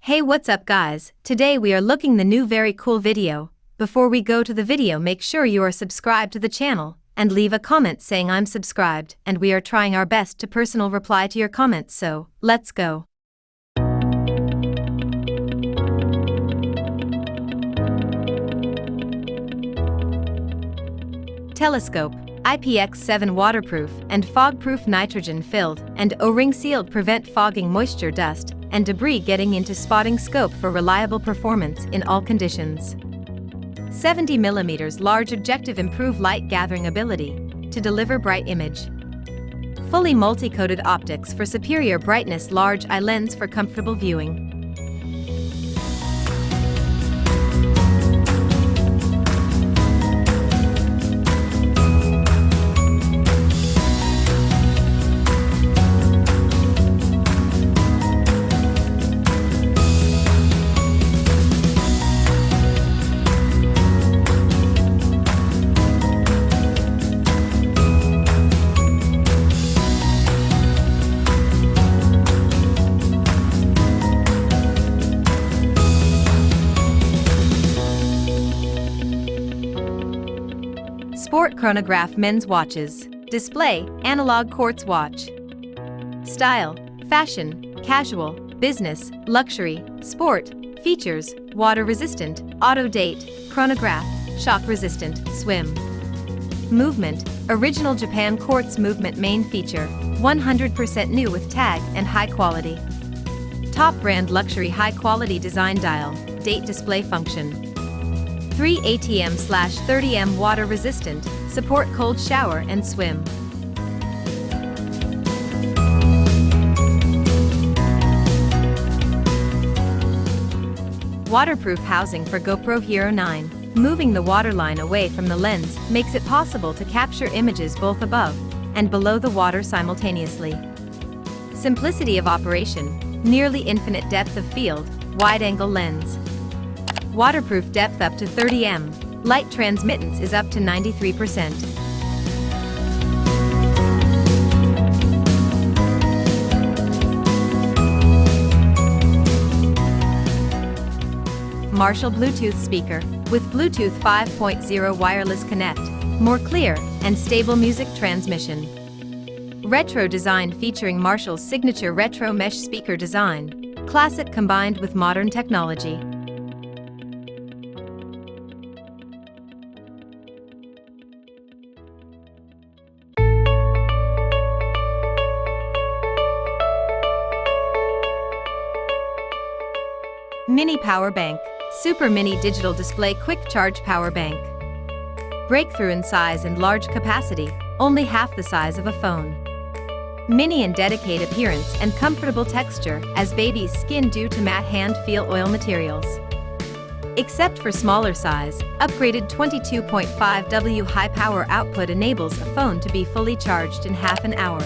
Hey, what's up guys? Today we are looking the new very cool video. Before we go to the video, make sure you are subscribed to the channel and leave a comment saying I'm subscribed, and we are trying our best to personal reply to your comments, so let's go. Telescope, IPX7 waterproof and fog-proof, nitrogen-filled and O-ring sealed, prevent fogging, moisture, dust, and debris getting into spotting scope for reliable performance in all conditions. 70mm large objective, improve light gathering ability to deliver bright image. Fully multi-coated optics for superior brightness, large eye lens for comfortable viewing. Sport chronograph, men's watches. Display, analog quartz watch. Style, fashion, casual, business, luxury, sport. Features, water resistant, auto date, chronograph, shock resistant, swim. Movement, original Japan quartz movement. Main feature, 100% new with tag and high quality. Top brand luxury, high quality design. Dial, date display function. 3 ATM/30M, water resistant, support cold shower and swim. Waterproof housing for GoPro Hero 9. Moving the waterline away from the lens makes it possible to capture images both above and below the water simultaneously. Simplicity of operation, nearly infinite depth of field, wide-angle lens. Waterproof depth up to 30 m. Light transmittance is up to 93%. SMarshall Bluetooth Speaker with Bluetooth 5.0 wireless connect, more clear and stable music transmission. Retro design featuring Marshall's signature retro mesh speaker design, classic combined with modern technology. Mini power bank, super mini digital display, quick charge power bank. Breakthrough in size and large capacity, only half the size of a phone. Mini and dedicate appearance and comfortable texture as baby's skin due to matte hand feel oil materials. Except for smaller size, upgraded 22.5 W high power output enables a phone to be fully charged in half an hour.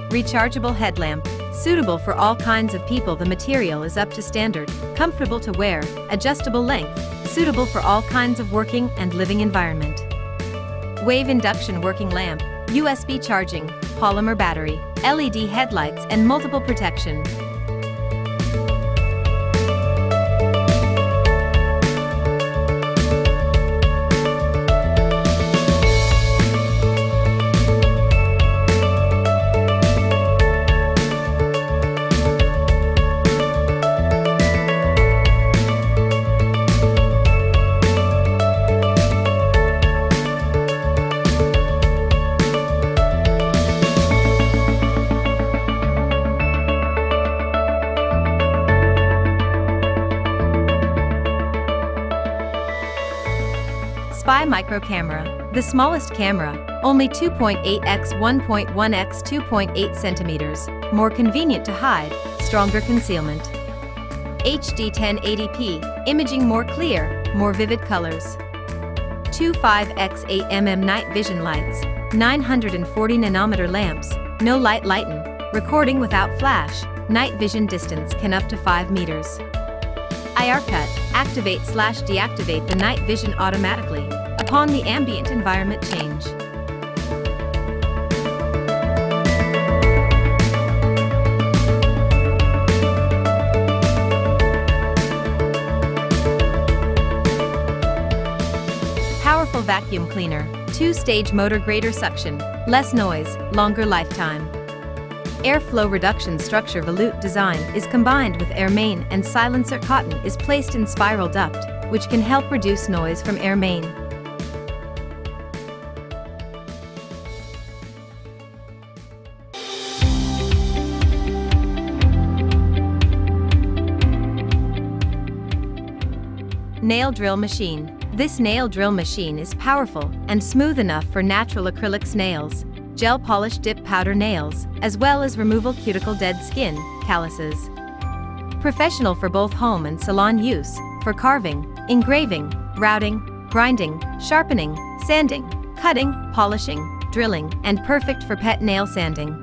Rechargeable headlamp, suitable for all kinds of people. The material is up to standard, comfortable to wear, adjustable length, suitable for all kinds of working and living environment. Wave induction working lamp, USB charging, polymer battery, LED headlights and multiple protection. Spy micro camera, the smallest camera, only 2.8 x 1.1 x 2.8 centimeters, more convenient to hide, stronger concealment. HD 1080p, imaging more clear, more vivid colors. 2.5 x 8 mm night vision lights, 940 nanometer lamps, no light lighten, recording without flash, Night vision distance can up to 5 meters. IR cut, activate/deactivate the night vision automatically upon the ambient environment change. Powerful vacuum cleaner, 2-stage motor greater suction, less noise, longer lifetime. Airflow reduction structure volute design is combined with air main, and silencer cotton is placed in spiral duct, which can help reduce noise from air main. Nail drill machine. This nail drill machine is powerful and smooth enough for natural acrylics nails, gel polish dip powder nails, as well as removal cuticle dead skin, calluses. Professional for both home and salon use, for carving, engraving, routing, grinding, sharpening, sanding, cutting, polishing, drilling, and perfect for pet nail sanding.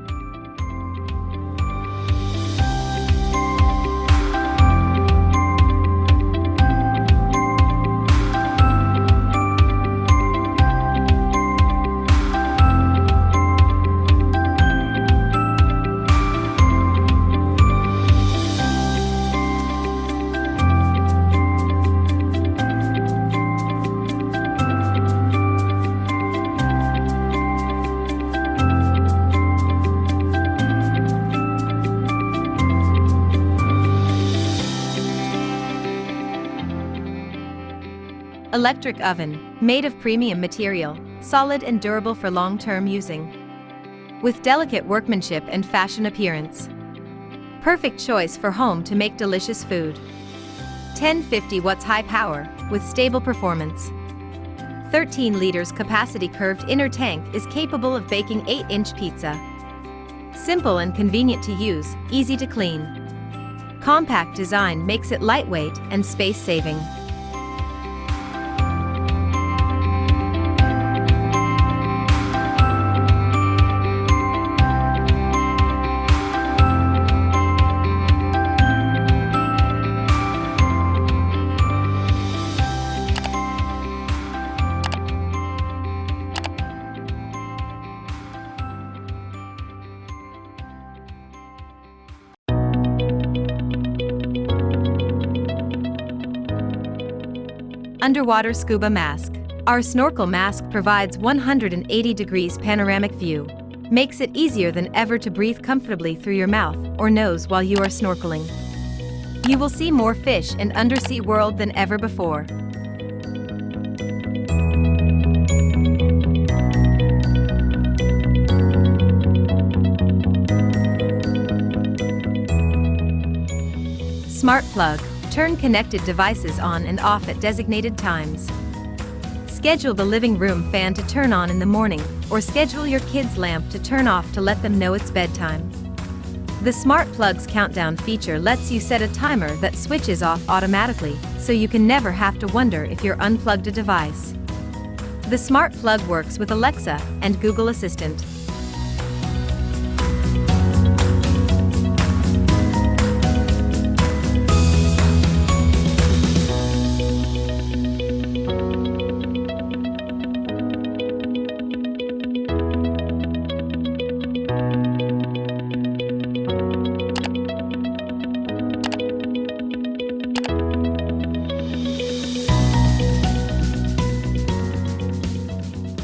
Electric oven, made of premium material, solid and durable for long-term using. With delicate workmanship and fashion appearance. Perfect choice for home to make delicious food. 1050 watts high power, with stable performance. 13 liters capacity curved inner tank is capable of baking 8-inch pizza. Simple and convenient to use, easy to clean. Compact design makes it lightweight and space-saving. Underwater scuba mask. Our snorkel mask provides 180 degrees panoramic view. Makes it easier than ever to breathe comfortably through your mouth or nose while you are snorkeling. You will see more fish and undersea world than ever before. Smart plug. Turn connected devices on and off at designated times. Schedule the living room fan to turn on in the morning, or schedule your kids' lamp to turn off to let them know it's bedtime. The Smart Plug's countdown feature lets you set a timer that switches off automatically, so you can never have to wonder if you're unplugged a device. The Smart Plug works with Alexa and Google Assistant.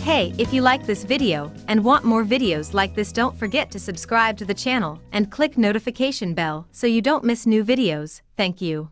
Hey, if you like this video and want more videos like this, don't forget to subscribe to the channel and click notification bell so you don't miss new videos. Thank you.